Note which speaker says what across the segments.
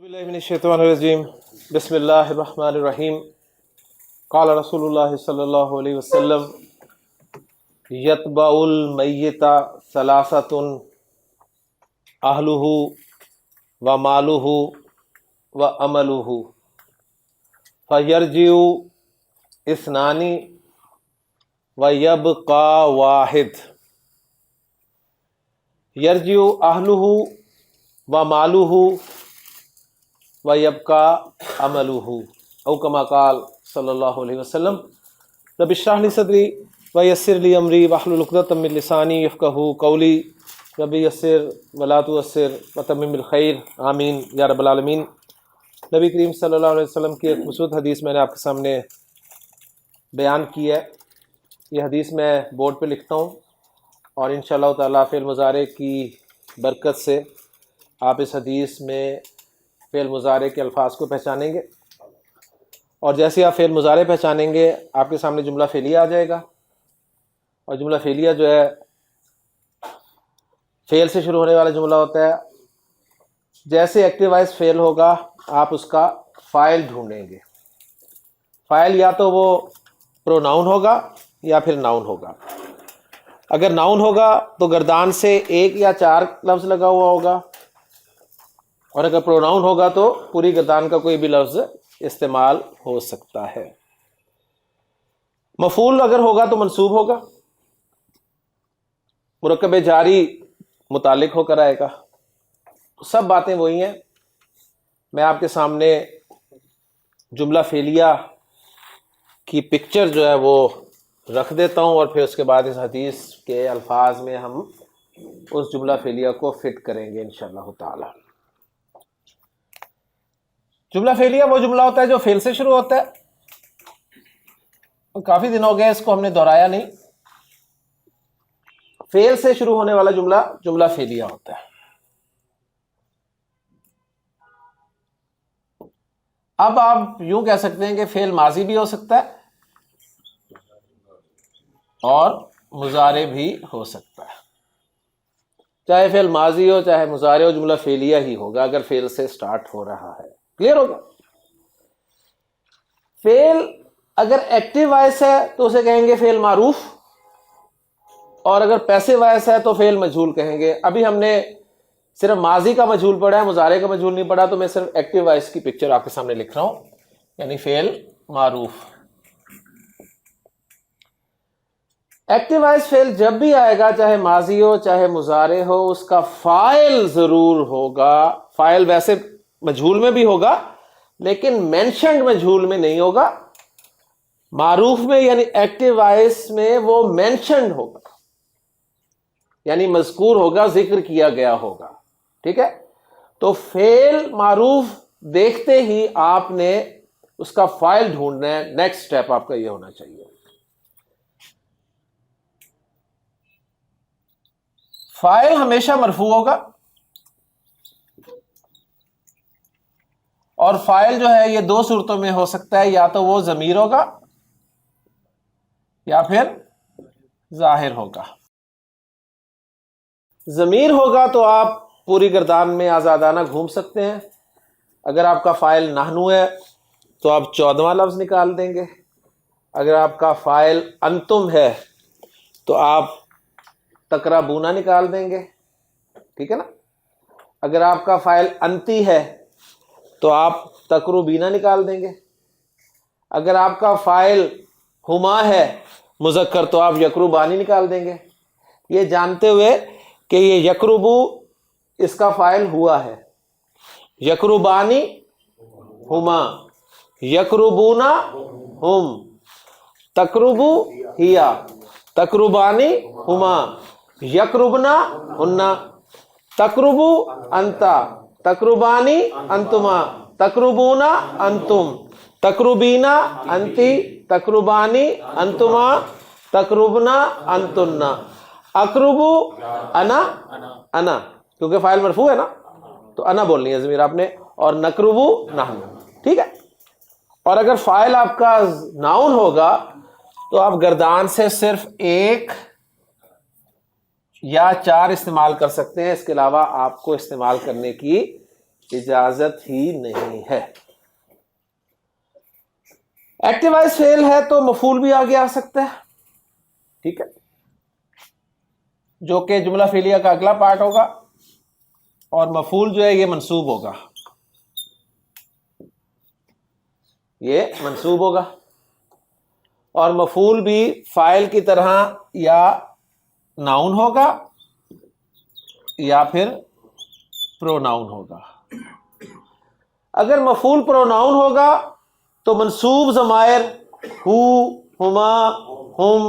Speaker 1: باللہ من الشیطان الرجیم بسم اللہ الرحمن الرحیم قال رسول اللہ صلی اللہ علیہ وسلم یتبع المیت ثلاثۃ اہلہ ومالہ وعملہ فیرجع اثنان ویبقى واحد یرجع اہلہ ومالہ وَيَبْقَى عَمَلُهُ او کما قال صلی اللہ علیہ وسلم رب اشرح لی صدری ویسر لی امری واحلل عقدۃ من لسانی یفقہوا قولی رب یسر ولا تعسر وتمم بالخیر آمین یا رب العالمین۔ نبی کریم صلی اللہ علیہ وسلم کی ایک مسعود حدیث میں نے آپ کے سامنے بیان کی ہے۔ یہ حدیث میں بورڈ پہ لکھتا ہوں اور انشاءاللہ تعالیٰ فعل مضارع کی برکت سے آپ اس حدیث میں فعل مضارع کے الفاظ کو پہچانیں گے، اور جیسے آپ فعل مضارع پہچانیں گے آپ کے سامنے جملہ فعلیہ آ جائے گا، اور جملہ فعلیہ جو ہے فعل سے شروع ہونے والا جملہ ہوتا ہے۔ جیسے ایکٹیو وائس فعل ہوگا آپ اس کا فاعل ڈھونڈیں گے۔ فاعل یا تو وہ پروناؤن ہوگا یا پھر ناؤن ہوگا۔ اگر ناؤن ہوگا تو گردان سے ایک یا چار لفظ لگا ہوا ہوگا، اور اگر پروناؤن ہوگا تو پوری گردان کا کوئی بھی لفظ استعمال ہو سکتا ہے۔ مفعول اگر ہوگا تو منصوب ہوگا، مرکب جاری متعلق ہو کر آئے گا۔ سب باتیں وہی ہیں۔ میں آپ کے سامنے جملہ فعلیہ کی پکچر جو ہے وہ رکھ دیتا ہوں، اور پھر اس کے بعد اس حدیث کے الفاظ میں ہم اس جملہ فعلیہ کو فٹ کریں گے انشاءاللہ تعالی۔ جملہ فعلیہ وہ جملہ ہوتا ہے جو فعل سے شروع ہوتا ہے۔ کافی دن ہو گئے اس کو ہم نے دہرایا نہیں۔ فعل سے شروع ہونے والا جملہ جملہ فعلیہ ہوتا ہے۔ اب آپ یوں کہہ سکتے ہیں کہ فعل ماضی بھی ہو سکتا ہے اور مضارع بھی ہو سکتا ہے۔ چاہے فعل ماضی ہو چاہے مضارع ہو، جملہ فعلیہ ہی ہوگا اگر فعل سے سٹارٹ ہو رہا ہے۔ کلیئر ہوگا؟ فعل اگر ایکٹیو وائس ہے تو اسے کہیں گے فعل معروف، اور اگر پیسو وائس ہے تو فعل مجہول کہیں گے۔ ابھی ہم نے صرف ماضی کا مجہول پڑھا ہے، مضارع کا مجہول نہیں پڑھا، تو میں صرف ایکٹیو وائس کی پکچر آپ کے سامنے لکھ رہا ہوں، یعنی فعل معروف۔ ایکٹیو وائس فعل جب بھی آئے گا، چاہے ماضی ہو چاہے مضارع ہو، اس کا فاعل ضرور ہوگا۔ فاعل ویسے مجہول میں بھی ہوگا لیکن مینشنڈ مجہول میں نہیں ہوگا۔ معروف میں یعنی ایکٹیو وائس میں وہ مینشنڈ ہوگا، یعنی مذکور ہوگا، ذکر کیا گیا ہوگا۔ ٹھیک ہے؟ تو فعل معروف دیکھتے ہی آپ نے اس کا فاعل ڈھونڈنا ہے۔ نیکسٹ سٹیپ آپ کا یہ ہونا چاہیے۔ فاعل ہمیشہ مرفوع ہوگا، اور فاعل جو ہے یہ دو صورتوں میں ہو سکتا ہے، یا تو وہ ضمیر ہوگا یا پھر ظاہر ہوگا۔ ضمیر ہوگا تو آپ پوری گردان میں آزادانہ گھوم سکتے ہیں۔ اگر آپ کا فاعل نحنو ہے تو آپ 14واں لفظ نکال دیں گے۔ اگر آپ کا فاعل انتم ہے تو آپ تقربون نکال دیں گے۔ ٹھیک ہے نا؟ اگر آپ کا فاعل انتی ہے تو آپ تقربین نکال دیں گے۔ اگر آپ کا فاعل ہما ہے مذکر تو آپ یقربانی نکال دیں گے، یہ جانتے ہوئے کہ یہ یقربو اس کا فاعل ہوا ہے، یقربانی ہما، یقربونا ہم، تقربو ہیا، تقربانی ہما، یقربنا ہننا، تقربو انتا، تقربانی انتما، تقربونا انتم، تقربینا انتی، تقربانی انتما، تقربنا انتنا، اقربو انا، انا کیونکہ فاعل مرفوع ہے نا تو انا بولنی ہے ضمیر آپ نے، اور نقربو نحن۔ ٹھیک ہے؟ اور اگر فاعل آپ کا ناؤن ہوگا تو آپ گردان سے صرف ایک یا چار استعمال کر سکتے ہیں، اس کے علاوہ آپ کو استعمال کرنے کی اجازت ہی نہیں ہے. ایکٹیو وائس فیل ہے تو مفعول بھی آگے آ سکتا ہے. ٹھیک ہے, جو کہ جملہ فعلیہ کا اگلا پارٹ ہوگا, اور مفعول جو ہے یہ منصوب ہوگا, یہ منصوب ہوگا. اور مفعول بھی فاعل کی طرح یا ناؤن ہوگا یا پھر پروناؤن ہوگا. اگر مفعول پروناؤن ہوگا تو منصوب ضمائر ہو, ہما, ہم,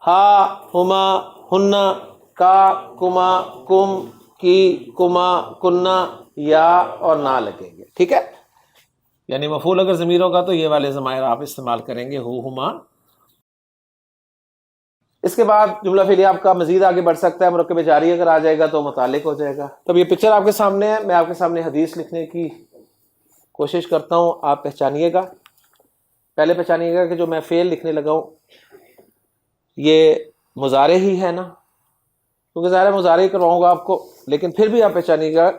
Speaker 1: ہا, ہما, ہننا, کا, کما, کم, کی, کما, کننا, یا اور نہ لگیں گے. ٹھیک ہے, یعنی مفعول اگر ضمیر ہوگا تو یہ والے ضمائر آپ استعمال کریں گے, ہو, ہما. اس کے بعد جملہ فعلیہ آپ کا مزید آگے بڑھ سکتا ہے. مرکب جاری اگر آ جائے گا تو متعلق ہو جائے گا. تو یہ پکچر آپ کے سامنے ہے, میں آپ کے سامنے حدیث لکھنے کی کوشش کرتا ہوں, آپ پہچانیے گا. پہلے پہچانیے گا کہ جو میں فعل لکھنے لگا ہوں یہ مضارع ہی ہے نا, کیونکہ ظاہر مضارع کرواؤں گا آپ کو, لیکن پھر بھی آپ پہچانیے گا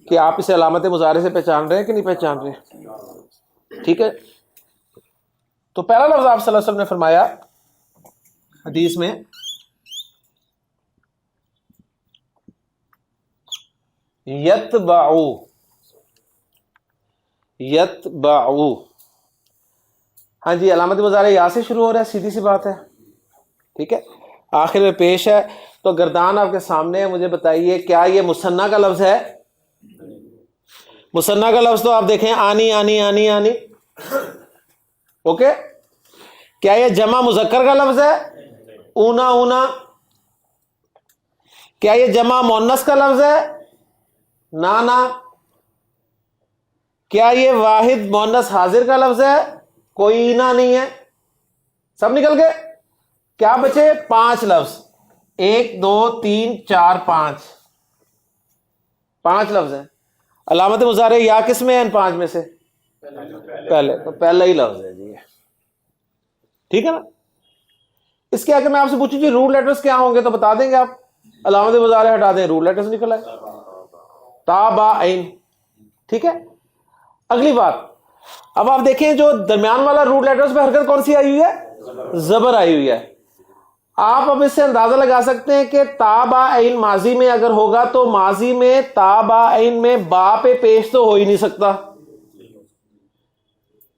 Speaker 1: کہ آپ اسے علامت مضارع سے پہچان رہے ہیں کہ نہیں پہچان رہے. ٹھیک ہے, تو پہلا لفظ آپ صلی اللہ علیہ وسلم نے فرمایا حدیث میں, یتبعو. یتبعو, ہاں جی, علامت مضارع یا سے شروع ہو رہا ہے, سیدھی سی بات ہے. ٹھیک ہے, آخر میں پیش ہے. تو گردان آپ کے سامنے ہے, مجھے بتائیے کیا یہ مثنیٰ کا لفظ ہے؟ مثنیٰ کا لفظ تو آپ دیکھیں, آنی, آنی, آنی, آنی. اوکے, کیا یہ جمع مذکر کا لفظ ہے؟ اونا, اونا. کیا یہ جمع مؤنث کا لفظ ہے؟ نانا. کیا یہ واحد مؤنث حاضر کا لفظ ہے؟ کوئی نہ نہیں ہے. سب نکل گئے. کیا بچے؟ 5 لفظ. 1 2 3 4 5 5 لفظ ہیں. علامت مضارع یا کس میں ہے ان 5 میں سے؟ پہلے. تو پہلا ہی لفظ ہے جی. ٹھیک ہے نا. اس کے آگے میں آپ سے پوچھوں جی روٹ لیٹرز کیا ہوں گے تو بتا دیں گے آپ. علامت مضارع ہٹا دیں, روٹ لیٹرز نکل آئے, تا, با, عین. ٹھیک ہے. اگلی بات, اب آپ دیکھیں جو درمیان والا روٹ لیٹرز پہ حرکت کون سی آئی ہوئی ہے؟ زبر آئی ہوئی ہے. آپ اب اس سے اندازہ لگا سکتے ہیں کہ تا, با, عین ماضی میں اگر ہوگا تو ماضی میں تا, با, عین میں با پہ پیش تو ہو ہی نہیں سکتا.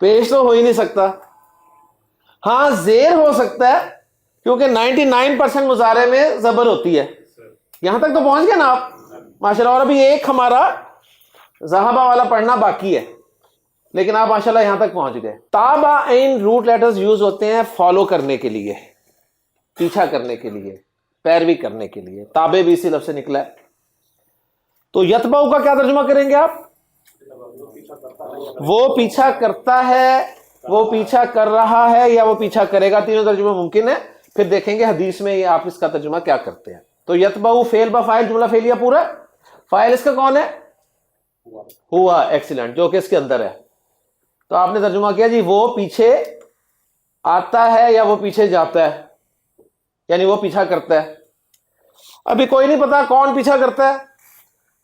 Speaker 1: پیش تو ہو ہی نہیں سکتا. ہاں زیر ہو سکتا ہے کیونکہ 99% مضارع میں زبر ہوتی ہے. یہاں تک تو پہنچ گئے نا آپ ماشاءاللہ. اور ابھی ایک ہمارا ذہبہ والا پڑھنا باقی ہے, لیکن آپ ماشاءاللہ یہاں تک پہنچ گئے. تا, با, عین روٹ لیٹرز یوز ہوتے ہیں فالو کرنے کے لیے, پیچھا کرنے کے لیے, پیروی کرنے کے لیے. تابع بھی اسی لفظ سے نکلا ہے. تو یتبعو کا کیا ترجمہ کریں گے آپ؟ وہ پیچھا کرتا ہے, وہ پیچھا کر رہا ہے, یا وہ پیچھا کرے گا. تینوں ترجمہ ممکن ہے. پھر دیکھیں گے حدیث میں یہ آپ اس کا ترجمہ کیا کرتے ہیں. تو یتبعو فعل با فاعل جملہ فعلیہ پورا. فاعل اس کا کون ہے؟ ہوا. ایکسیلنٹ, جو کہ اس کے اندر ہے. تو آپ نے ترجمہ کیا جی وہ پیچھے آتا ہے یا وہ پیچھے جاتا ہے, یعنی وہ پیچھا کرتا ہے. ابھی کوئی نہیں پتا کون پیچھا کرتا ہے,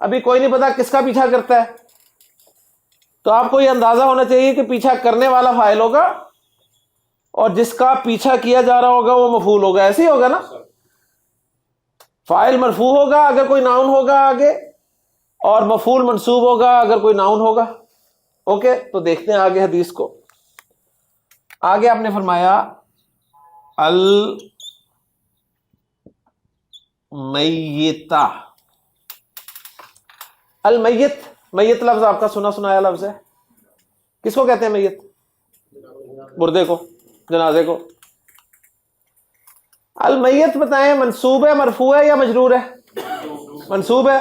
Speaker 1: ابھی کوئی نہیں پتا کس کا پیچھا کرتا ہے. تو آپ کو یہ اندازہ ہونا چاہیے کہ پیچھا کرنے والا فاعل ہوگا اور جس کا پیچھا کیا جا رہا ہوگا وہ مفعول ہوگا. ایسے ہی ہوگا نا. فاعل مرفوع ہوگا اگر کوئی ناؤن ہوگا آگے, اور مفعول منصوب ہوگا اگر کوئی ناؤن ہوگا. اوکے, تو دیکھتے ہیں آگے حدیث کو. آگے آپ نے فرمایا المیتہ. المیت, میت لفظ آپ کا سنا سنایا لفظ ہے. کس کو کہتے ہیں میت؟ مردے کو, جنازے کو. المیت بتائیں منصوب ہے, مرفوع ہے یا مجرور ہے؟ منصوب ہے.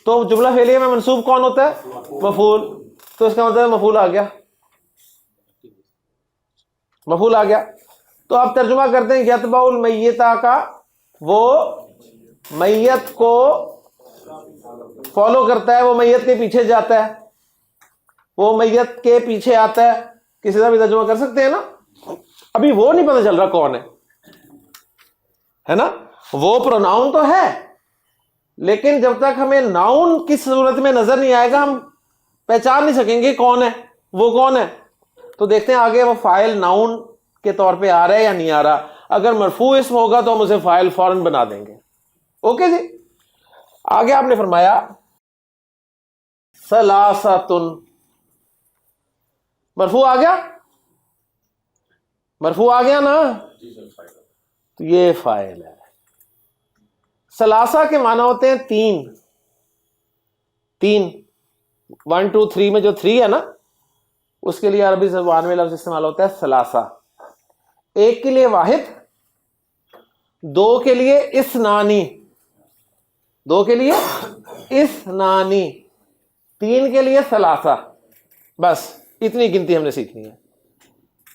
Speaker 1: تو جملہ فعلیہ میں منصوب کون ہوتا ہے؟ مفعول. تو اس کا مطلب مفعول آ گیا, مفعول آ گیا. تو آپ ترجمہ کرتے ہیں یتبع المیتہ کا, وہ میت کو فالو کرتا ہے, وہ میت کے پیچھے جاتا ہے, وہ میت کے پیچھے آتا ہے. کسی طرح بھی ترجمہ کر سکتے ہیں نا. ابھی وہ نہیں پتہ چل رہا کون ہے نا. وہ پروناؤن تو ہے, لیکن جب تک ہمیں ناؤن کی صورت میں نظر نہیں آئے گا ہم پہچان نہیں سکیں گے کون ہے وہ کون ہے. تو دیکھتے ہیں آگے وہ فاعل ناؤن کے طور پہ آ رہا ہے یا نہیں آ رہا. اگر مرفوع اسم ہوگا تو ہم اسے فاعل فوراً بنا دیں گے. اوکے جی. آگے آپ نے فرمایا ثلاثۃ، مرفوع آ گیا، مرفوع آ گیا نا، تو یہ فاعل ہے. ثلاثہ کے معنی ہوتے ہیں تین. تین 1 2 3 میں جو 3 ہے نا اس کے لیے عربی زبان میں لفظ استعمال ہوتا ہے ثلاثہ. ایک کے لیے واحد، دو کے لیے اثنانی، دو کے لیے اثنانی، تین کے لیے ثلاثہ. بس اتنی گنتی ہم نے سیکھنی ہے.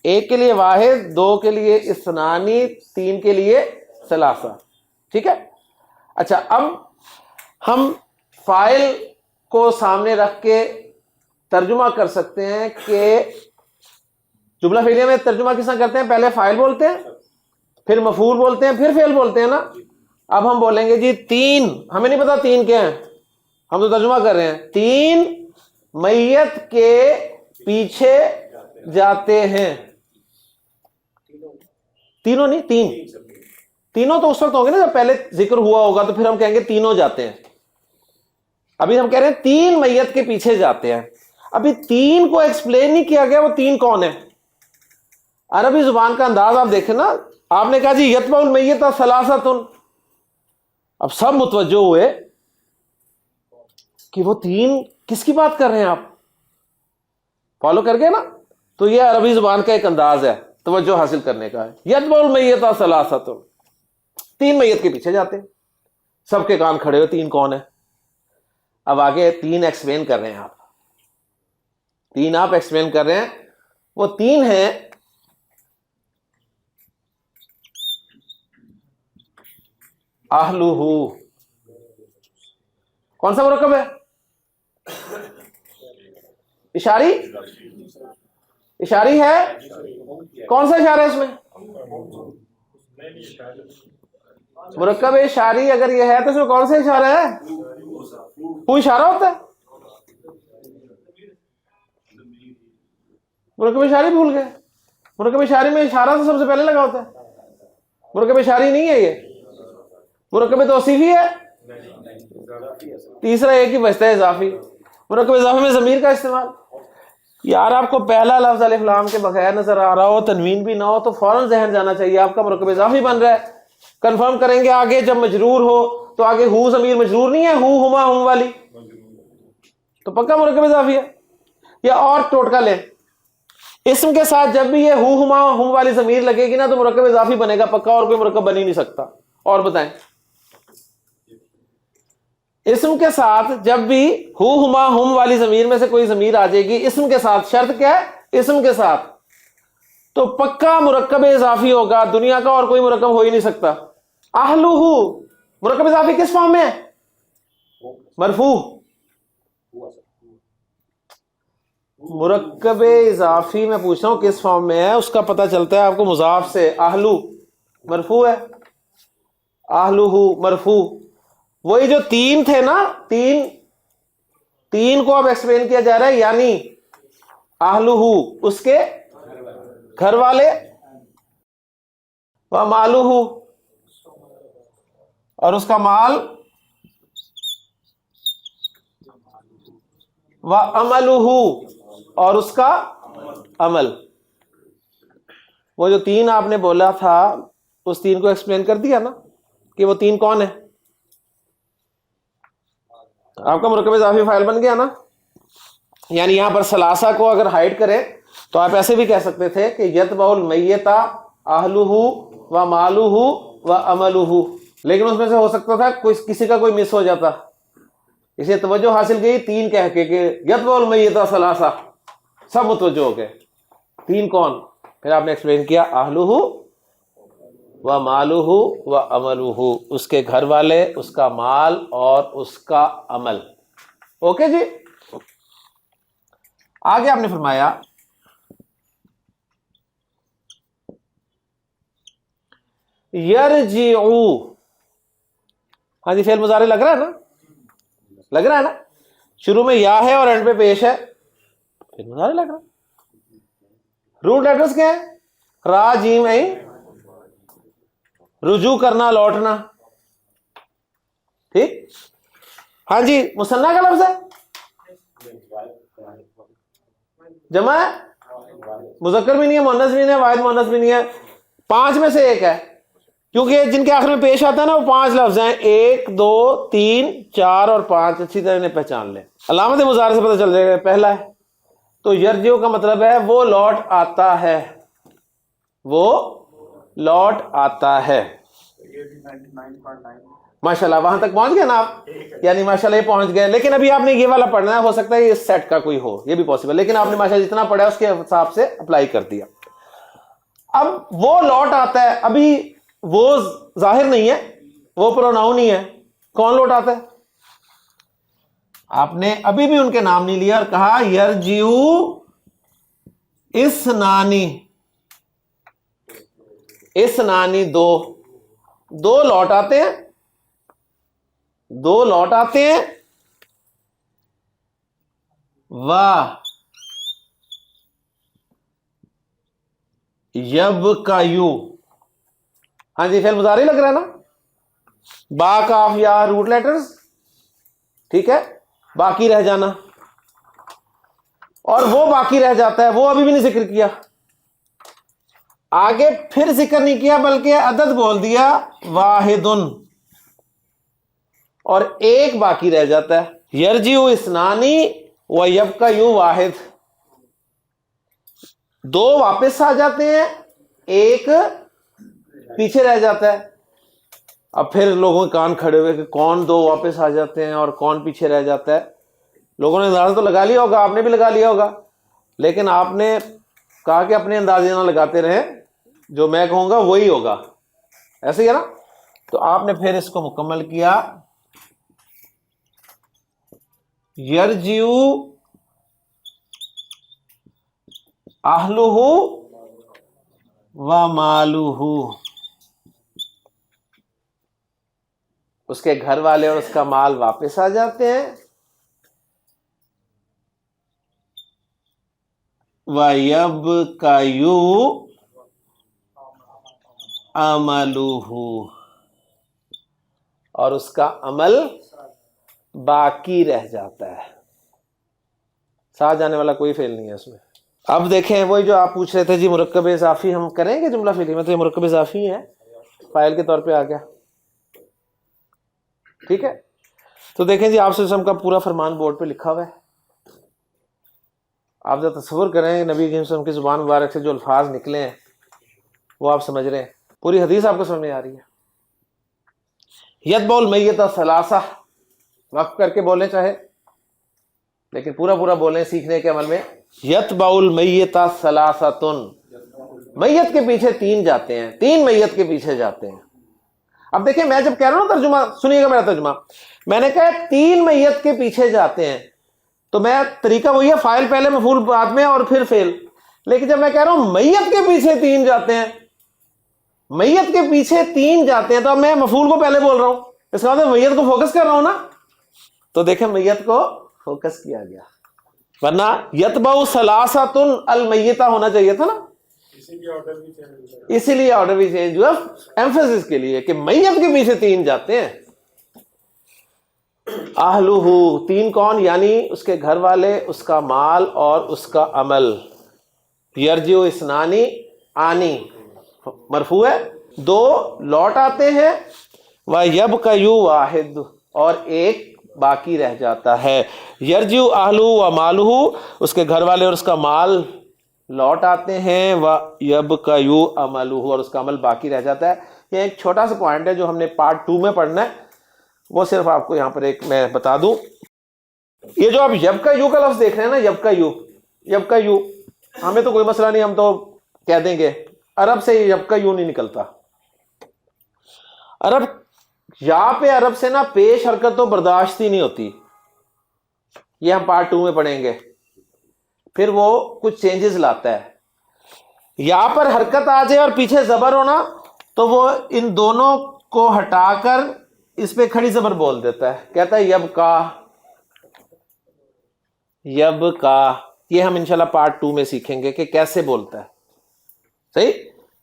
Speaker 1: ایک کے لیے واحد، دو کے لیے اثنانی، تین کے لیے ثلاثہ. ٹھیک ہے. اچھا اب ہم فاعل کو سامنے رکھ کے ترجمہ کر سکتے ہیں کہ جملہ فعلیہ میں ترجمہ کس طرح کرتے ہیں؟ پہلے فاعل بولتے ہیں، پھر مفعول بولتے ہیں، پھر فعل بولتے ہیں نا. اب ہم بولیں گے جی تین، ہمیں نہیں پتا تین کیا ہیں، ہم تو ترجمہ کر رہے ہیں. تین میت کے پیچھے جاتے ہیں. تینوں نہیں، تین. تینوں تو اس وقت ہوں گے نا جب پہلے ذکر ہوا ہوگا، تو پھر ہم کہیں گے تینوں جاتے ہیں. ابھی ہم کہہ رہے ہیں تین میت کے پیچھے جاتے ہیں. ابھی تین کو ایکسپلین نہیں کیا گیا وہ تین کون ہے. عربی زبان کا انداز آپ دیکھیں نا. آپ نے کہا جی یتبع المیت ثلاثۃ، اب سب متوجہ ہوئے کہ وہ تین کس کی بات کر رہے ہیں. آپ فالو کر گئے نا. تو یہ عربی زبان کا ایک انداز ہے توجہ حاصل کرنے کا ہے. یتبع المیت ثلاثۃ، تین میت کے پیچھے جاتے ہیں. سب کے کان کھڑے ہوئے تین کون ہے. اب آگے تین ایکسپلین کر رہے ہیں آپ. تین آپ ایکسپلین کر رہے ہیں. وہ تین ہیں اہلہ. کون سا مرکب ہے؟ اشاری. اشاری ہے. کون سا اشارہ ہے اس میں؟ مرکب اشاری اگر یہ ہے تو اس میں کون سا اشارہ ہے؟ وہ اشارہ ہوتا ہے. مرکب اشاری بھول گئے. مرکب اشاری میں اشارہ تو سب سے پہلے لگا ہوتا ہے. مرکب اشاری نہیں ہے یہ. مرکب توصیفی ہے. تیسرا ایک ہی بچتا ہے اضافی. مرکب اضافی میں ضمیر کا استعمال. یار آپ کو پہلا لفظ الف لام کے بغیر نظر آ رہا ہو، تنوین بھی نہ ہو، تو فوراً ذہن جانا چاہیے آپ کا مرکب اضافی بن رہا ہے. کنفرم کریں گے آگے جب مجرور ہو تو آگے ہو ضمیر مجرور نہیں ہے، ہو ہما ہم والی، تو پکا مرکب اضافی ہے. یا اور ٹوٹکا لیں، اسم کے ساتھ جب بھی یہ ہو ہما ہم والی ضمیر لگے گی نا تو مرکب اضافی بنے گا پکا، اور کوئی مرکب بن ہی نہیں سکتا. اور بتائیں، اسم کے ساتھ جب بھی ہو ہما ہم والی ضمیر میں سے کوئی ضمیر آ جائے گی اسم کے ساتھ، شرط کیا ہے؟ اسم کے ساتھ، تو پکا مرکب اضافی ہوگا. دنیا کا اور کوئی مرکب ہو ہی نہیں سکتا. اہلہ مرکب اضافی کس فارم میں ہے؟ مرفوع. مرکب اضافی میں پوچھ رہا ہوں کس فارم میں ہے، اس کا پتہ چلتا ہے آپ کو مضاف سے. اہلو مرفوع ہے، اہلہ مرفوع. وہی جو تین تھے نا، تین کو اب ایکسپلین کیا جا رہا ہے، یعنی اہلہ اس کے گھر والے، و مالہ اور اس کا مال، و عملہ اور اس کا عمل. وہ جو تین آپ نے بولا تھا اس تین کو ایکسپلین کر دیا نا کہ وہ تین کون ہے. آپ کا مرکب اضافی فاعل بن گیا نا. یعنی یہاں پر ثلاثہ کو اگر ہائڈ کریں تو آپ ایسے بھی کہہ سکتے تھے کہ یتبع المیت اہلہ و مالہ و عملہ، لیکن اس میں سے ہو سکتا تھا کسی کا کوئی مس ہو جاتا. اسے توجہ حاصل گئی تین کہہ کے کہ یتبع المیت ثلاثہ، سب متوجہ ہو گئے. تین کون؟ پھر آپ نے ایکسپلین کیا اہلہ و مالہ و عملہ، اس کے گھر والے، اس کا مال اور اس کا عمل. اوکے جی. آگے آپ نے فرمایا یرجعو. ہاں جی فعل مضارع لگ رہا ہے نا، لگ رہا ہے نا. شروع میں یا ہے اور اینڈ پہ پیش ہے، پھر مضارع لگ رہا. روٹ لیٹرز کیا ہے؟ را جیم عین. رجوع کرنا، لوٹنا. ٹھیک. ہاں جی، مثنیٰ کا لفظ ہے، جمع ہے، مذکر بھی نہیں ہے، مؤنث بھی نہیں ہے، واحد مؤنث بھی نہیں ہے. 5 میں سے ایک ہے، کیونکہ جن کے آخر میں پیش آتا ہے نا وہ 5 لفظ ہیں، 1 2 3 4 اور 5. اچھی طرح انہیں پہچان لیں. علامت مضارع سے پتہ چل جائے گا پہلا ہے. تو یرجعو کا مطلب ہے وہ لوٹ آتا ہے، وہ لوٹ آتا ہے. ماشاءاللہ وہاں تک پہنچ گئے نا آپ، یعنی ماشاءاللہ یہ پہنچ گئے. لیکن ابھی آپ نے یہ والا پڑھنا ہے، ہو سکتا ہے یہ سیٹ کا کوئی ہو، یہ بھی پاسبل، لیکن آپ نے ماشاءاللہ جتنا پڑھا ہے اس کے حساب سے اپلائی کر دیا. اب وہ لوٹ آتا ہے، ابھی وہ ظاہر نہیں ہے، وہ پروناؤن نہیں ہے. کون لوٹ آتا ہے؟ آپ نے ابھی بھی ان کے نام نہیں لیا اور کہا یرجعو اثنانی. اثنانی دو لوٹ آتے ہیں، دو لوٹ آتے ہیں. واہ یبکیو. ہاں جی، فعل مضارع لگ رہا ہے نا. با کاف یا روٹ لیٹرز، ٹھیک ہے، باقی رہ جانا. اور وہ باقی رہ جاتا ہے، وہ ابھی بھی نہیں ذکر کیا، آگے پھر ذکر نہیں کیا بلکہ عدد بول دیا واحدن، اور ایک باقی رہ جاتا ہے. یرجعو اثنانی و یبکیو واحد. 2 واپس آ جاتے ہیں، ایک پیچھے رہ جاتا ہے. اب پھر لوگوں کے کان کھڑے ہوئے کہ کون 2 واپس آ جاتے ہیں اور کون پیچھے رہ جاتا ہے. لوگوں نے اندازہ تو لگا لیا ہوگا، آپ نے بھی لگا لیا ہوگا، لیکن آپ نے کہا کہ اپنے اندازے نہ لگاتے رہیں، جو میں کہوں گا وہی ہوگا. ایسے ہی ہے نا. تو آپ نے پھر اس کو مکمل کیا. یرجعو اہلہ و مالہ. اس کے گھر والے اور اس کا مال واپس آ جاتے ہیں. وَيَبْقَيُ عَمَلُهُ. اور اس کا عمل باقی رہ جاتا ہے. ساتھ جانے والا کوئی فعل نہیں ہے اس میں. اب دیکھیں وہی جو آپ پوچھ رہے تھے جی مرکب اضافی ہم کریں گے جملہ فعلی میں، تو یہ مرکب اضافی ہے، فاعل کے طور پہ آ گیا. ٹھیک ہے. تو دیکھیں جی آپ صلی اللہ علیہ وسلم کا پورا فرمان بورڈ پہ لکھا ہوا ہے. آپ ذرا تصور کریں نبی کریم صلی اللہ علیہ وسلم کی زبان مبارک سے جو الفاظ نکلے ہیں وہ آپ سمجھ رہے ہیں، پوری حدیث آپ کو سمجھ میں آ رہی ہے. یتبع المیت ثلاثہ، وقف کر کے بولیں چاہے، لیکن پورا پورا بولیں سیکھنے کے عمل میں. یتبع المیت ثلاثۃ، میت کے پیچھے 3 جاتے ہیں، 3 میت کے پیچھے جاتے ہیں. اب دیکھیں میں جب کہہ رہا ہوں نا ترجمہ، سنیے گا میرا ترجمہ. میں نے کہا 3 میت کے پیچھے جاتے ہیں، تو میں طریقہ وہی ہے، فاعل پہلے مفعول بعد میں اور پھر فعل. لیکن جب میں کہہ رہا ہوں میت کے پیچھے 3 جاتے ہیں، میت کے پیچھے 3 جاتے ہیں، تو اب میں مفعول کو پہلے بول رہا ہوں، اس کا مطلب میت کو فوکس کر رہا ہوں نا. تو دیکھیں میت کو فوکس کیا گیا، ورنہ یتبع ثلاثۃ المیتہ ہونا چاہیے تھا نا. اسی لیے آرڈر بھی چینج ہوا ایمفیسس کے لیے کہ میت کے پیچھے 3 جاتے ہیں. اہلہ، 3 کون؟ یعنی اس کے گھر والے، اس کا مال اور اس کا عمل. یرجعو اثنانی، آنی مرفوع ہے، 2 لوٹ آتے ہیں. وَيَبْقَيُ واحد، اور ایک باقی رہ جاتا ہے. یرجعو اہلہ و مالہ، اس کے گھر والے اور اس کا مال لوٹ آتے ہیں. وَيَبْقَيُ عَمَلُهُ، اور اس کا عمل باقی رہ جاتا ہے. یہ ایک چھوٹا سا پوائنٹ ہے جو ہم نے پارٹ 2 میں پڑھنا ہے، وہ صرف آپ کو یہاں پر ایک میں بتا دوں. یہ جو آپ یبقیو کا لفظ دیکھ رہے ہیں نا، یبقیو، ہمیں تو کوئی مسئلہ نہیں، ہم تو کہہ دیں گے. عرب سے یبقیو نہیں نکلتا. عرب یا پہ عرب سے نا پیش حرکت تو برداشت ہی نہیں ہوتی. یہ ہم پارٹ 2 میں پڑھیں گے. پھر وہ کچھ چینجز لاتا ہے. یا پر حرکت آ جائے اور پیچھے زبر ہونا، تو وہ ان دونوں کو ہٹا کر اس پہ کھڑی زبر بول دیتا ہے، کہتا ہے یبقا. یبقا، یہ ہم انشاءاللہ پارٹ 2 میں سیکھیں گے کہ کیسے بولتا ہے. صحیح؟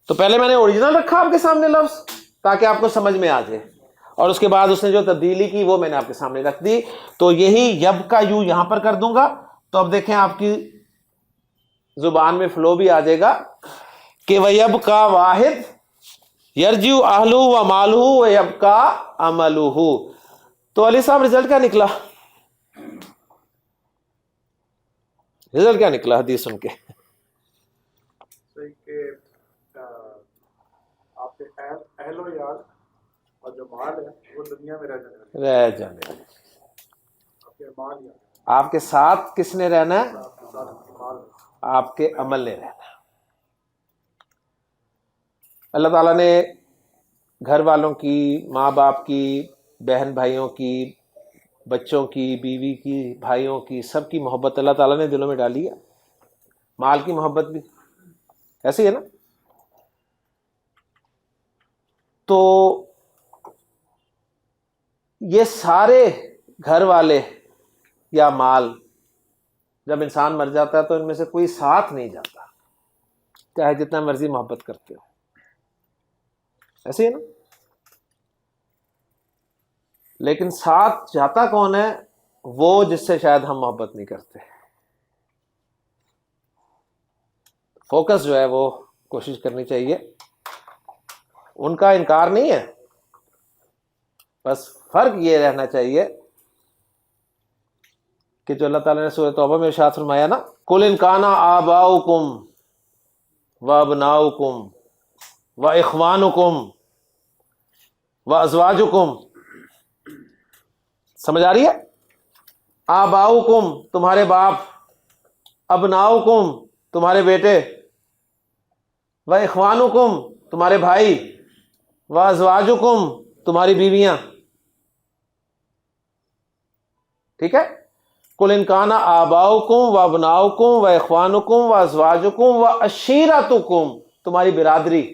Speaker 1: تو پہلے میں نے اوریجنل رکھا آپ کے سامنے لفظ تاکہ آپ کو سمجھ میں آ جائے، اور اس کے بعد اس نے جو تبدیلی کی وہ میں نے آپ کے سامنے رکھ دی. تو یہی یبقا یوں یہاں پر کر دوں گا تو اب دیکھیں آپ کی زبان میں فلو بھی آ جائے گا کہ وَيَبْقَى واحد یرجع اہلہ و مالہ وَيَبْقَى عملہ. تو علی صاحب رزلٹ کیا نکلا؟ رزلٹ کیا نکلا حدیث سن کے؟
Speaker 2: صحیح کہ آپ کے اہل و یار اور جو مال ہے وہ دنیا میں رہ جانے والے. آپ کے مال یا
Speaker 1: آپ کے ساتھ کس نے رہنا ہے؟
Speaker 2: آپ کے ساتھ مال.
Speaker 1: آپ کے عمل نے رہنا. اللہ تعالیٰ نے گھر والوں کی، ماں باپ کی، بہن بھائیوں کی، بچوں کی، بیوی کی، بھائیوں کی، سب کی محبت اللہ تعالیٰ نے دلوں میں ڈالی ہے. مال کی محبت بھی ایسی ہے نا. تو یہ سارے گھر والے یا مال جب انسان مر جاتا ہے تو ان میں سے کوئی ساتھ نہیں جاتا، چاہے جتنا مرضی محبت کرتے ہو. ایسے ہے نا. لیکن ساتھ جاتا کون ہے؟ وہ جس سے شاید ہم محبت نہیں کرتے. فوکس جو ہے وہ کوشش کرنی چاہیے. ان کا انکار نہیں ہے، بس فرق یہ رہنا چاہیے کہ جو اللہ تعالیٰ نے سورۃ توبہ میں ارشاد فرمایا نا، قُلْ إِنْ كَانَ آبَاؤُكُمْ وَأَبْنَاؤُكُمْ وَإِخْوَانُكُمْ وَأَزْوَاجُكُمْ. سمجھ آ رہی ہے؟ آباؤکم تمہارے باپ، ابناؤکم تمہارے بیٹے، وَإِخْوَانُكُمْ تمہارے بھائی، وَأَزْوَاجُكُمْ تمہاری بیویاں. ٹھیک ہے؟ قُلْ إِنْ كَانَ آبَاؤُكُمْ وَأَبْنَاؤُكُمْ وَإِخْوَانُكُمْ وَأَزْوَاجُكُمْ وَعَشِيرَتُكُمْ تمہاری برادری،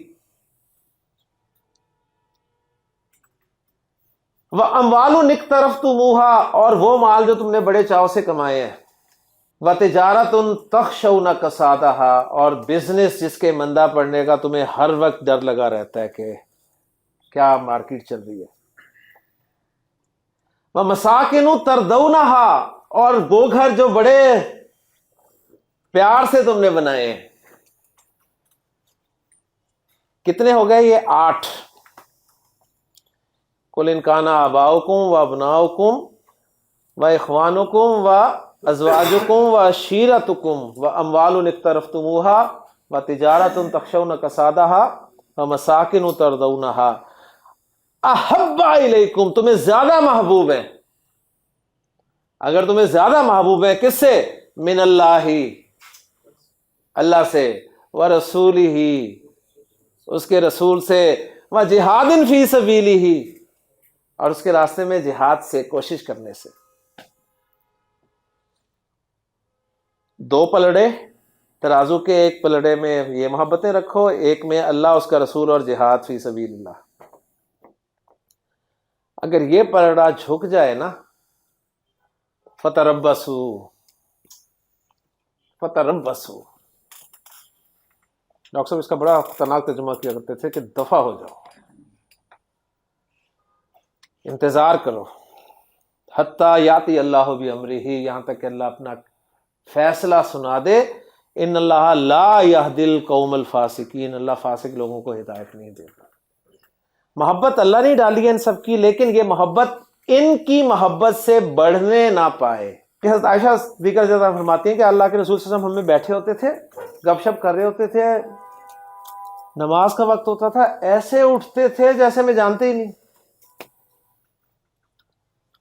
Speaker 1: وَأَمْوَالٌ اقْتَرَفْتُمُوهَا اور وہ مال جو تم نے بڑے چاو سے کمائے ہیں، وَتِجَارَةٌ تَخْشَوْنَ كَسَادَهَا اور بزنس جس کے مندہ پڑنے کا تمہیں ہر وقت ڈر لگا رہتا ہے کہ کیا مارکیٹ چل رہی ہے، وَمَسَاكِنُ تَرْضَوْنَهَا اور وہ گھر جو بڑے پیار سے تم نے بنائے ہیں. کتنے ہو گئے یہ؟ 8. قُلْ إِنْ كَانَ آبَاؤُكُمْ وَأَبْنَاؤُكُمْ وَإِخْوَانُكُمْ وَأَزْوَاجُكُمْ وَعَشِيرَتُكُمْ وَأَمْوَالٌ اقْتَرَفْتُمُوهَا وَتِجَارَةٌ تَخْشَوْنَ كَسَادَهَا وَمَسَاكِنُ تَرْضَوْنَهَا أَحَبَّ إِلَيْكُمْ تمہیں زیادہ محبوب ہے. اگر تمہیں زیادہ محبوب ہے کس سے؟ من اللہ اللہ سے، ورسولہ اس کے رسول سے، وجہاد فی سبیلہ اور اس کے راستے میں جہاد سے، کوشش کرنے سے. 2 پلڑے ترازو کے، ایک پلڑے میں یہ محبتیں رکھو، ایک میں اللہ، اس کا رسول اور جہاد فی سبیل اللہ. اگر یہ پلڑا جھک جائے نا، فتربصوا فتربصوا. ڈاکٹر صاحب اس کا بڑا خطرناک ترجمہ کیا کرتے تھے کہ دفع ہو جاؤ، انتظار کرو، حتیٰ یاتی اللہ بامرہ یہاں تک کہ اللہ اپنا فیصلہ سنا دے. ان اللہ لا یہدی القوم الفاسقین اللہ فاسق لوگوں کو ہدایت نہیں دیتا. محبت اللہ نے ڈالی ہے ان سب کی، لیکن یہ محبت ان کی محبت سے بڑھنے نہ پائے. کہ حضرت عائشہ ذکر جزا فرماتی ہیں کہ اللہ کے رسول صلی اللہ علیہ وسلم ہم میں بیٹھے ہوتے تھے، گپ شپ کر رہے ہوتے تھے، نماز کا وقت ہوتا تھا، ایسے اٹھتے تھے جیسے ہمیں جانتے ہی نہیں،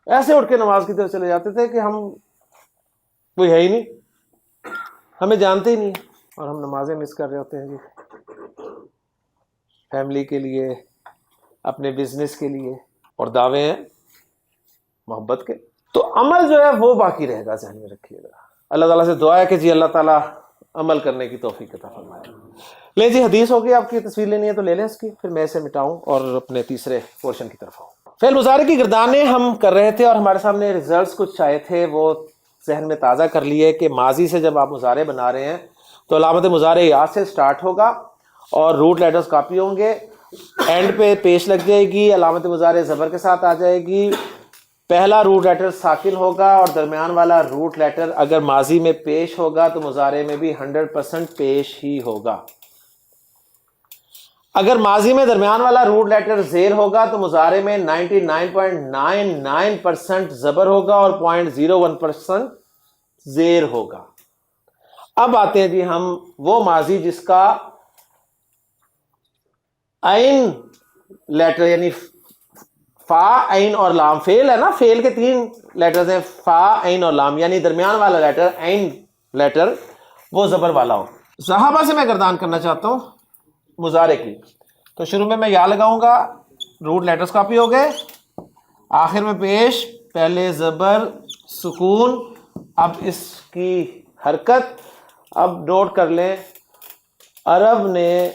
Speaker 1: ایسے اٹھ کے نماز کی طرف چلے جاتے تھے کہ ہم کوئی ہے ہی نہیں، ہمیں جانتے ہی نہیں، اور ہم نمازیں مس کر رہے ہوتے ہیں جی، فیملی کے لیے، اپنے بزنس کے لیے، اور دعوے ہیں محبت کے. تو عمل جو ہے وہ باقی رہے گا، ذہن میں رکھیے گا. اللہ تعالیٰ سے دعا ہے کہ جی اللہ تعالیٰ عمل کرنے کی توفیق عطا فرمائے. لیں جی حدیث ہوگی، آپ کی تصویر لینی ہے تو لے لیں اس کی، پھر میں اسے مٹاؤں اور اپنے تیسرے پورشن کی طرف آؤں. فعل مضارع کی گردانیں ہم کر رہے تھے اور ہمارے سامنے ریزلٹس کچھ آئے تھے، وہ ذہن میں تازہ کر لیے کہ ماضی سے جب آپ مضارع بنا رہے ہیں تو علامت مضارع یا سے سٹارٹ ہوگا اور روٹ لیٹرز کاپی ہوں گے، اینڈ پہ پیش لگ جائے گی، علامت مضارع زبر کے ساتھ آ جائے گی، پہلا روٹ لیٹر ساکن ہوگا اور درمیان والا روٹ لیٹر اگر ماضی میں پیش ہوگا تو مضارع میں بھی 100% پیش ہی ہوگا۔ اگر ماضی میں درمیان والا روٹ لیٹر زیر ہوگا تو مضارع میں 99.99% زبر ہوگا اور 0.01% زیر ہوگا۔ اب آتے ہیں جی ہم وہ ماضی جس کا عین لیٹر یعنی فا، عین اور لام، فیل ہے نا، فیل کے 3 لیٹرز ہیں، فا، عین اور لام، یعنی درمیان والا لیٹر عین لیٹر وہ زبر والا ہو۔ صحابہ سے میں گردان کرنا چاہتا ہوں مضارع کی، تو شروع میں یا لگاؤں گا، روٹ لیٹرز کاپی ہو گئے، آخر میں پیش، پہلے زبر سکون۔ اب اس کی حرکت اب نوٹ کر لیں، عرب نے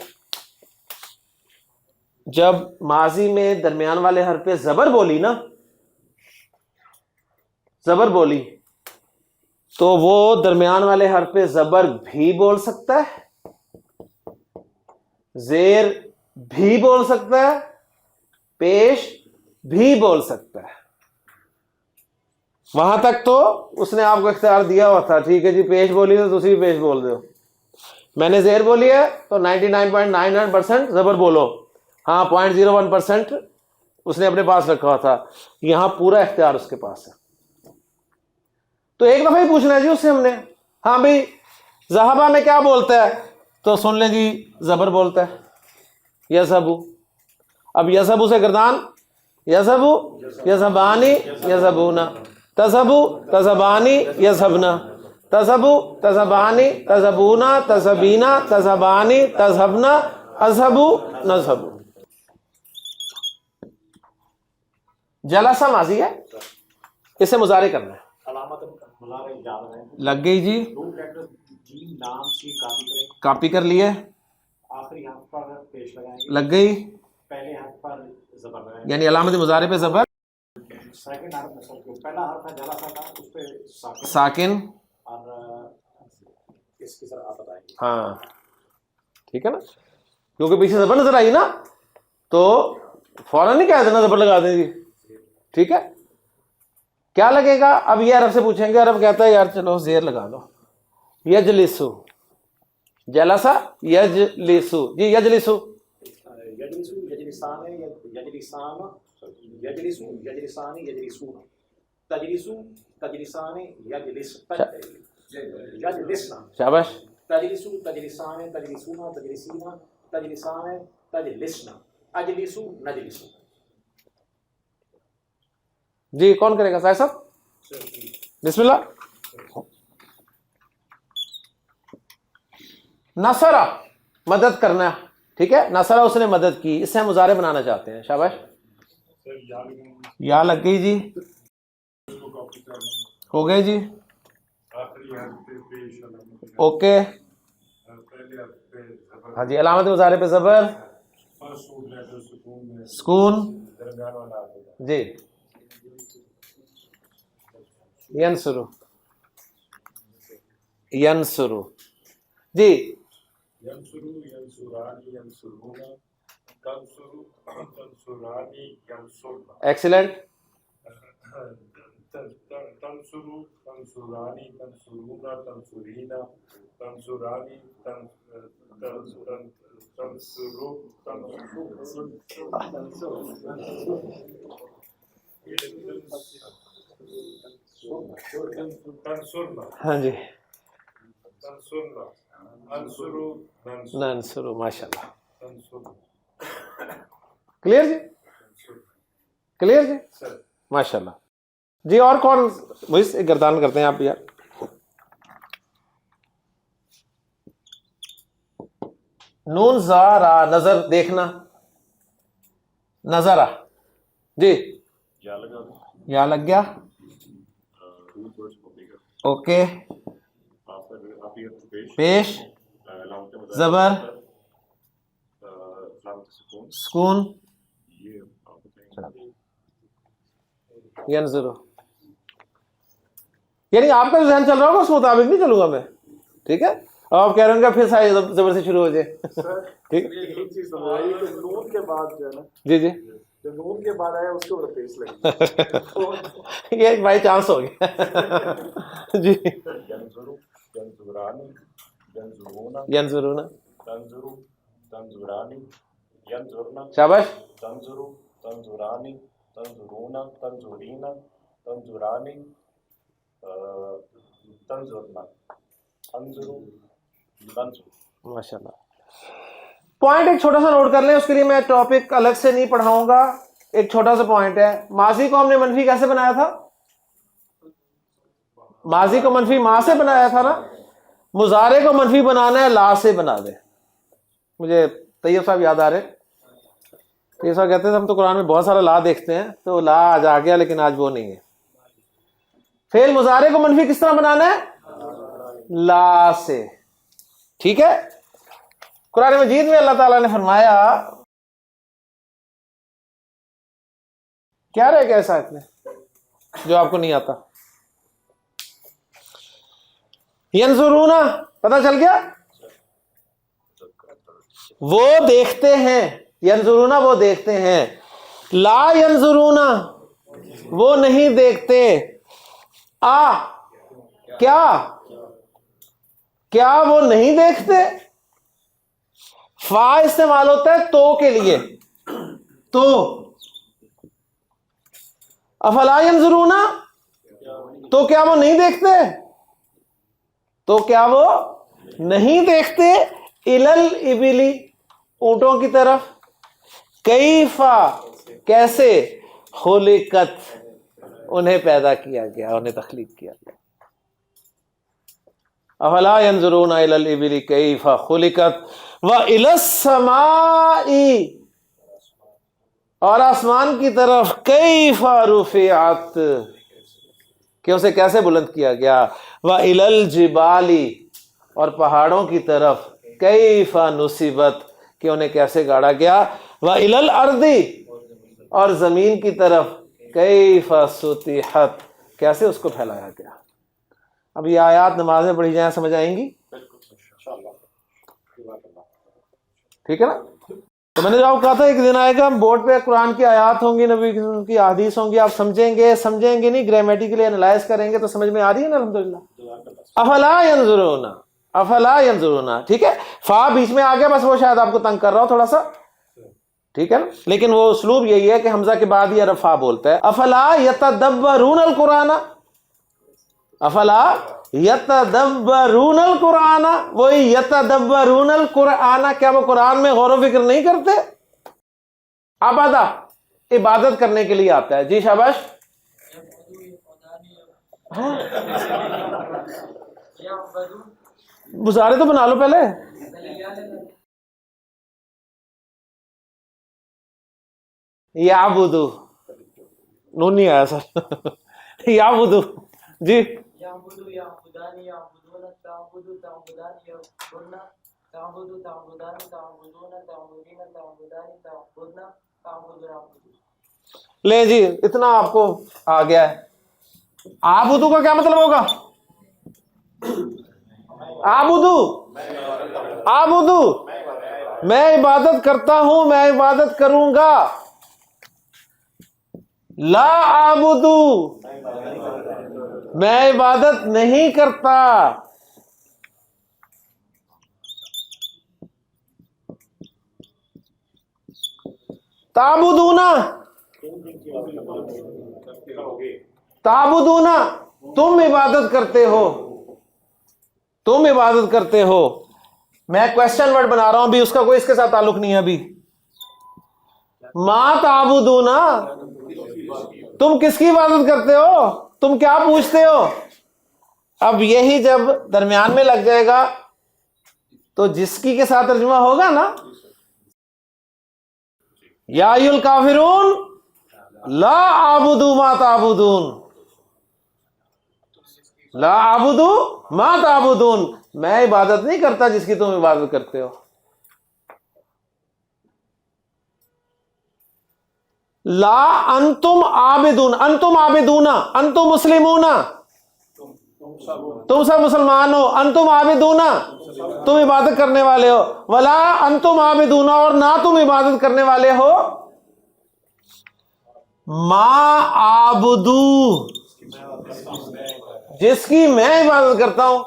Speaker 1: جب ماضی میں درمیان والے حرف پہ زبر بولی نا، زبر بولی، تو وہ درمیان والے حرف پہ زبر بھی بول سکتا ہے، زیر بھی بول سکتا ہے، پیش بھی بول سکتا ہے۔ وہاں تک تو اس نے آپ کو اختیار دیا ہوا تھا، ٹھیک ہے جی پیش بولی تو دوسری پیش بول دو، میں نے زیر بولی ہے تو 99.99% زبر بولو، ہاں 0.01% اس نے اپنے پاس رکھا ہوا تھا، یہاں پورا اختیار اس کے پاس ہے۔ تو ایک دفعہ ہی پوچھنا ہے جی اس سے ہم نے، ہاں بھائی ذہبہ میں کیا بولتا ہے، تو سن لیں جی زبر بولتا ہے، یذہبو۔ اب یذہبو سے گردان، یذہبو، یذہبانی، یذہبونا، تذہبو، تذہبانی، یذہبنا، تذہبو، تذہبانی، تذہبونا، تذہبینا، تذہبانی، تذہبنا، اذہبو، نذہبو۔ جلسہ ماضی ہے، اسے مضارع کرنا ہے، لگ گئی جی، کاپی کر لیے،
Speaker 3: آخری حرف پر پیش لگائیں گے،
Speaker 1: لگ گئی،
Speaker 3: پہلے حرف پر زبر لگائیں گے،
Speaker 1: یعنی علامت مضارع پہ زبر،
Speaker 3: سیکنڈ حرف میں سب کو پہلا حرف ہے جلسہ تھا اس پہ
Speaker 1: ساکن،
Speaker 3: اور اس کی طرح آپ بتائیں گے۔
Speaker 1: ہاں ٹھیک ہے نا، کیونکہ پیچھے زبر نظر آئی نا تو فوراً نہیں کہہ دینا زبر لگا دیں جی، ٹھیک ہے۔ کیا لگے گا، اب یہ عرب سے پوچھیں گے، عرب کہتا ہے یار چلو زیر لگا دو، یجلسو، جلسہ یجلسو، جی یجلسو،
Speaker 3: یجلسو، یجلسان، یجلسان، یجلسو، یجلسان، یجلسون، تجلسو، تجلسان، یجلسنا،
Speaker 1: شاباش،
Speaker 3: تجلسو، تجلسان، تجلسون، تجلسینا، تجلسان، تجلسنا، اجلسو، نجلسو۔
Speaker 1: جی کون کرے گا صاحب صاحب، بسم اللہ۔ نصرہ، مدد کرنا، ٹھیک ہے، نصرہ اس نے مدد کی، اس سے ہم مضارع بنانا چاہتے ہیں، شاباش، یا لگ گئی جی، ہو گئے جی، اوکے، ہاں جی، علامت مضارع پہ زبر، سکون، جی، ینصرو، ینصرو، جی،
Speaker 2: ینصرو، ینصرانی، ینصرونا، تنصرو، تنصرانی، ینصرنا،
Speaker 1: ایکسیلنٹ،
Speaker 2: تنصرو، تنصرانی، تنصرونا، تنصرینا، تنصرانی، تنصرو، تنصرنا،
Speaker 1: ہاں جی،
Speaker 2: تنصرنا، انصرو،
Speaker 1: ننصرو، ماشاء اللہ،
Speaker 2: تنصرنا،
Speaker 1: کلیئر جی، کلیئر جی، ماشاء اللہ جی۔ اور کون مجھ گردان کرتے ہیں آپ یار، نون زا را، نظر دیکھنا، نظرہ، جی، یا لگ گیا، اوکے، پیش، زبر، سکون، ینظرو، یعنی آپ کا جو ذہن چل رہا ہوگا اس مطابق نہیں چلوں گا میں, ٹھیک ہے. اور آپ کہہ رہے ہوں گے پھر ساری زبر سے شروع ہو جائے. ٹھیک,
Speaker 2: ایک چیز سمجھائیے کہ نون کے بعد جو ہے نا,
Speaker 1: جی جی,
Speaker 2: جو نون کے بعد آیا اس کے اوپر پیس لگی.
Speaker 1: یہ ایک بائی چانس ہو گیا. جی, ینظرون, شاباش. ماشاء اللہ. پوائنٹ ایک چھوٹا سا نوٹ کر لیں, اس کے لیے میں ٹاپک الگ سے نہیں پڑھاؤں گا. ایک چھوٹا سا پوائنٹ ہے, ماضی کو ہم نے منفی کیسے بنایا تھا؟ ماضی کو منفی ما سے بنایا تھا نا. مضارع کو منفی بنانا ہے لا سے بنا دے. مجھے طیب صاحب یاد آ رہے, طیب صاحب کہتے ہیں ہم تو قرآن میں بہت سارا لا دیکھتے ہیں, تو لا آج آ گیا لیکن آج وہ نہیں ہے. فعل مضارع کو منفی کس طرح بنانا ہے؟ لا سے. ٹھیک ہے. قرآن مجید میں اللہ تعالیٰ نے فرمایا, کیا رہ گیا ایسا آیت میں جو آپ کو نہیں آتا؟ ینظرون, پتہ چل گیا؟ وہ دیکھتے ہیں. ینظرون وہ دیکھتے ہیں. لا ینظرون وہ نہیں دیکھتے. کیا وہ نہیں دیکھتے؟ فا استعمال ہوتا ہے تو کے لیے. تو افلا ینظرون, تو کیا وہ نہیں دیکھتے؟ تو کیا وہ نہیں دیکھتے؟ الل ابلی, اونٹوں کی طرف. کیفا کیسے, خلقت انہیں پیدا کیا گیا, انہیں تخلیق کیا گیا. افلا ینظرون الی الابل کیف خلقت والی السماء, اور آسمان کی طرف کیف رفعت, کہ اسے کیسے بلند کیا گیا. والی الجبال, اور پہاڑوں کی طرف کیف نصبت, کہ انہیں کیسے گاڑا گیا. والی الارض, اور زمین کی طرف کیف سطحت, کیسے اس کو پھیلایا گیا. اب یہ آیات نماز میں پڑھی جائیں سمجھ آئیں گی؟ ٹھیک ہے نا. تو میں نے جو آپ کہا تھا ایک دن آئے گا بورڈ پہ قرآن کی آیات ہوں گی, نبی کی احادیث ہوں گی, آپ سمجھیں گے نہیں, گرامیٹیکلی انالائز کریں گے تو سمجھ میں آ رہی ہے نا الحمدللہ. افلا ینظرون, افلا ینظرون, ٹھیک ہے. فا بیچ میں آ گیا, بس وہ شاید آپ کو تنگ کر رہا ہو تھوڑا سا, ٹھیک ہے نا. لیکن وہ اسلوب یہی ہے کہ حمزہ کے بعد ہی عرب فا بولتا ہے. افلا یتدبرون القرآن, افلا یتدبرون القرآن, وہی یتدبرون القرآن, کیا وہ قرآن میں غور و فکر نہیں کرتے؟ عبادہ عبادت کرنے کے لیے آتا ہے. جی شاباش. مضارع تو بنا لو پہلے. یعبدو, نون نہیں آیا سر. یعبدو, جی. لیں جی, اتنا آپ کو آ گیا ہے. آبدو کا کیا مطلب ہوگا؟ آبدو میں عبادت کرتا ہوں, میں عبادت کروں گا. لا آبدو میں عبادت نہیں کرتا. تعبدون تم عبادت کرتے ہو, تم عبادت کرتے ہو. میں کوشچن ورڈ بنا رہا ہوں ابھی, اس کا کوئی اس کے ساتھ تعلق نہیں ہے ابھی. ما تعبدون, تم کس کی عبادت کرتے ہو, تم کیا پوچھتے ہو. اب یہی جب درمیان میں لگ جائے گا تو جس کی کے ساتھ ترجمہ ہوگا نا, یا ایھا الکافرون لا اعبد ما تعبدون, لا اعبد ما تعبدون, میں عبادت نہیں کرتا جس کی تم عبادت کرتے ہو. لا انتم عابدون, انتم عابدون, انتم مسلمون, تم سب مسلمان ہو. انتم عابدون, تم عبادت کرنے والے ہو. ولا انتم عابدون, اور نہ تم عبادت کرنے والے ہو. ما عابدو, جس کی میں عبادت کرتا ہوں.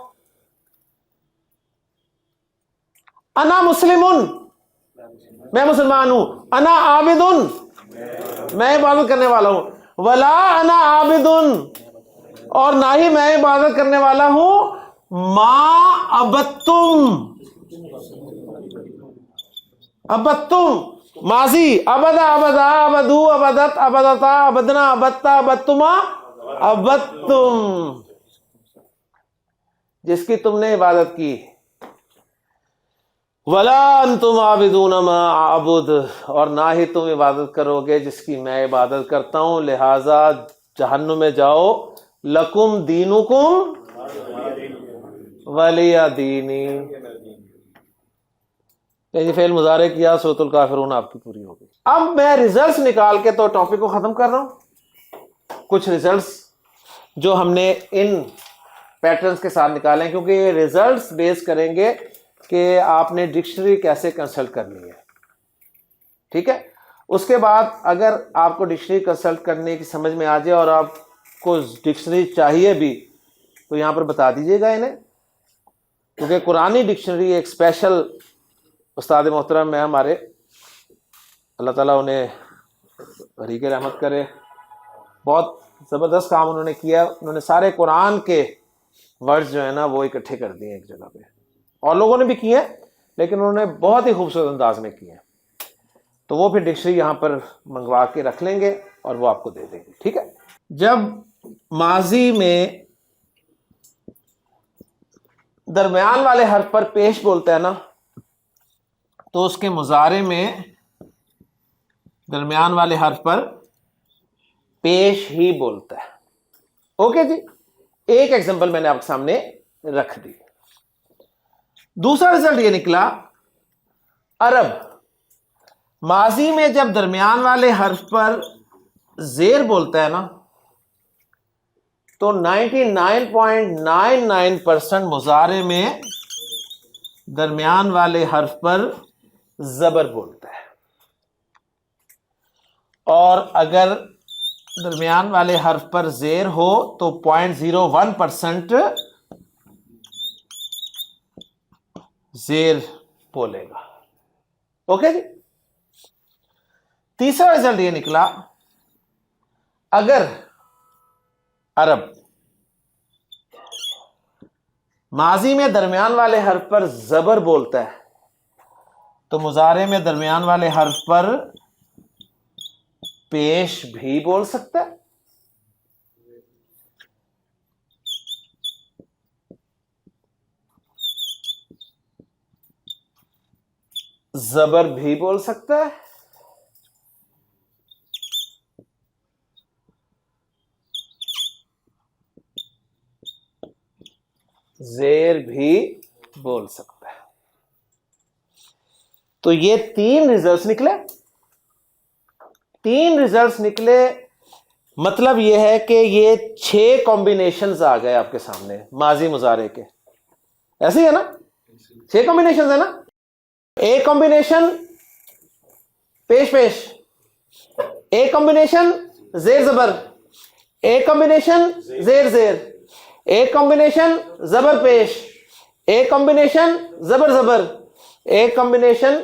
Speaker 1: انا مسلمن, میں مسلمان ہوں. انا عابدن, میں عبادت کرنے والا ہوں. ولا انا عابدن, اور نہ ہی میں عبادت کرنے والا ہوں. ما عبدتم, عبدتم ماضی, عبدا عبدا عبدو عبدت عبدتا عبدنا عبدتا عبدتما عبدتم, جس کی تم نے عبادت کی. ولا انتم عابدون ما اعبد, اور نہ ہی تم عبادت کرو گے جس کی میں عبادت کرتا ہوں. لہذا جہنم میں جاؤ. لکم دینکم ولی دینی. فعل مضارع کیا, سورۃ الکافرون آپ کی پوری ہو گئی. اب میں ریزلٹس نکال کے تو ٹاپک کو ختم کر رہا ہوں. کچھ ریزلٹس جو ہم نے ان پیٹرنز کے ساتھ نکالے ہیں, کیونکہ یہ ریزلٹس بیس کریں گے کہ آپ نے ڈکشنری کیسے کنسلٹ کرنی ہے. ٹھیک ہے, اس کے بعد اگر آپ کو ڈکشنری کنسلٹ کرنے کی سمجھ میں آ جائے اور آپ کو ڈکشنری چاہیے بھی تو یہاں پر بتا دیجیے گا انہیں, کیونکہ قرآنی ڈکشنری ایک اسپیشل استاد محترم ہے ہمارے, اللہ تعالیٰ انہیں بریک رحمت کرے. بہت زبردست کام انہوں نے کیا. انہوں نے سارے قرآن کے ورڈز جو ہے نا وہ اکٹھے کر دیے ایک جگہ پہ, اور لوگوں نے بھی کیے ہیں لیکن انہوں نے بہت ہی خوبصورت انداز میں کیے ہیں. تو وہ پھر ڈکشنری یہاں پر منگوا کے رکھ لیں گے اور وہ آپ کو دے دیں گے. ٹھیک ہے, جب ماضی میں درمیان والے حرف پر پیش بولتا ہے نا تو اس کے مضارع میں درمیان والے حرف پر پیش ہی بولتا ہے. اوکے جی, ایک ایگزامپل میں نے آپ کے سامنے رکھ دی. دوسرا رزلٹ یہ نکلا, عرب ماضی میں جب درمیان والے حرف پر زیر بولتا ہے نا تو 99.99% مضارع میں درمیان والے حرف پر زبر بولتا ہے, اور اگر درمیان والے حرف پر زیر ہو تو 0.01% زیر بولے گا. اوکے جی. تیسرا رزلٹ یہ نکلا, اگر عرب ماضی میں درمیان والے حرف پر زبر بولتا ہے تو مضارع میں درمیان والے حرف پر پیش بھی بول سکتا ہے. زبر بھی بول سکتا ہے, زیر بھی بول سکتا ہے. تو یہ تین ریزلٹس نکلے. مطلب یہ ہے کہ یہ 6 کمبینیشنز آ گئے آپ کے سامنے ماضی مضارع کے. ایسے ہی ہے نا, 6 کمبینیشنز ہے نا. ایک کمبینیشن پیش پیش, ایک کمبینیشن زیر زبر, ایک کمبینیشن زیر زیر, ایک کمبینیشن زبر پیش, ایک کمبینیشن زبر زبر, ایک کمبینیشن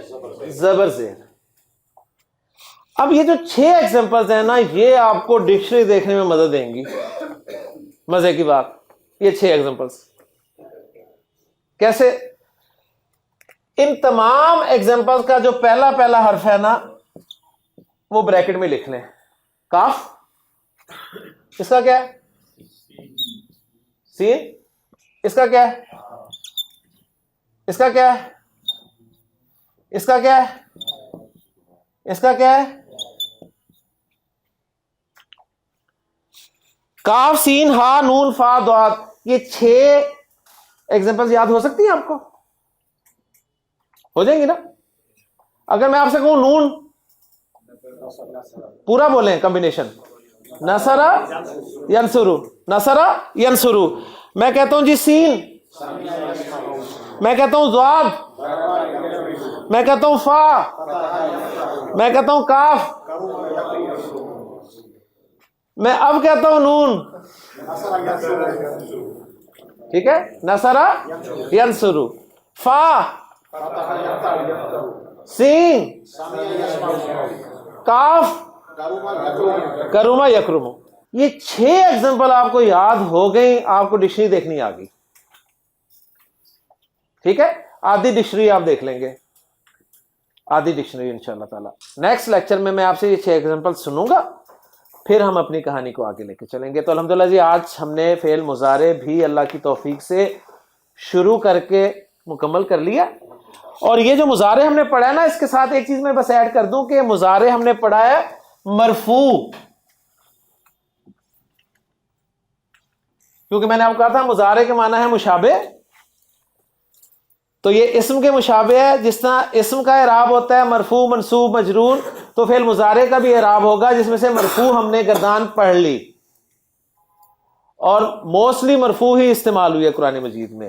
Speaker 1: زبر زیر. اب یہ جو 6 ایگزامپلز ہیں نا یہ آپ کو ڈکشنری دیکھنے میں مدد دیں گی. مزے کی بات, یہ 6 ایگزامپلز کیسے؟ ان تمام ایگزامپلز کا جو پہلا حرف ہے نا وہ بریکٹ میں لکھ لیں. کاف, اس کا کیا ہے؟ سین. اس کا کیا ہے؟ اس کا کیا ہے؟ اس کا کیا ہے؟ اس کا کیا ہے؟ کاف سین ہا نون فا دعات. یہ 6 ایگزامپلز یاد ہو سکتی ہیں آپ کو؟ ہو جائیں گی نا. اگر میں آپ سے کہوں نون پورا بولیں کمبینیشن, نصرہ ینصرو, نصرہ ینصرو. میں کہتا ہوں جی سین، میں کہتا ہوں ضاد، میں کہتا ہوں فا، میں کہتا ہوں کاف، میں اب کہتا ہوں نون. ٹھیک ہے، نصرہ ینصرو، فا، سین، کاف، کروما یکرمو. یہ 6 ایگزامپل آپ کو یاد ہو گئی، آپ کو ڈکشنری دیکھنی آ گئی. ٹھیک ہے، آدھی ڈکشنری آپ دیکھ لیں گے، آدھی ڈکشنری انشاءاللہ تعالی. نیکسٹ لیکچر میں آپ سے یہ 6 ایگزامپل سنوں گا، پھر ہم اپنی کہانی کو آگے لے کے چلیں گے. تو الحمدللہ جی آج ہم نے فعل مضارع بھی اللہ کی توفیق سے شروع کر کے مکمل کر لیا. اور یہ جو مضارع ہم نے پڑھا ہے نا، اس کے ساتھ ایک چیز میں بس ایڈ کر دوں کہ مضارع ہم نے پڑھا ہے مرفوع، کیونکہ میں نے آپ کو کہا تھا مضارع کے معنی ہے مشابہ. تو یہ اسم کے مشابہ ہے. جس طرح اسم کا اعراب ہوتا ہے مرفوع منصوب مجرور، تو فعل مضارع کا بھی اعراب ہوگا جس میں سے مرفوع ہم نے گردان پڑھ لی، اور موسٹلی مرفوع ہی استعمال ہوئی ہے قرآن مجید میں.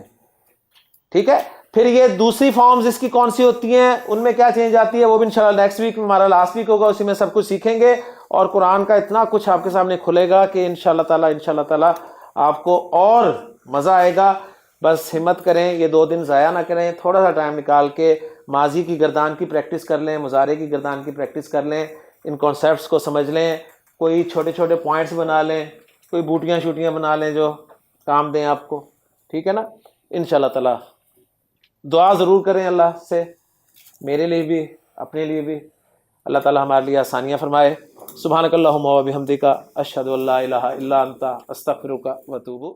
Speaker 1: ٹھیک ہے، پھر یہ دوسری فارمز اس کی کون سی ہوتی ہیں، ان میں کیا چینج آتی ہے، وہ بھی انشاءاللہ نیکسٹ ویک ہمارا لاسٹ ویک ہوگا، اسی میں سب کچھ سیکھیں گے. اور قرآن کا اتنا کچھ آپ کے سامنے کھلے گا کہ انشاءاللہ تعالی آپ کو اور مزہ آئے گا. بس ہمت کریں، یہ 2 دن ضائع نہ کریں، تھوڑا سا ٹائم نکال کے ماضی کی گردان کی پریکٹس کر لیں، مضارع کی گردان کی پریکٹس کر لیں، ان کانسیپٹس کو سمجھ لیں، کوئی چھوٹے چھوٹے پوائنٹس بنا لیں، کوئی بوٹیاں شوٹیاں بنا لیں جو کام دیں آپ کو. ٹھیک ہے نا، انشاءاللہ تعالی دعا ضرور کریں اللہ سے، میرے لیے بھی اپنے لیے بھی. اللہ تعالی ہمارے لیے آسانیاں فرمائے. سبحانک اللہم و بحمدک، اشہد ان لا الہ الا انت، استغفرک و اتوب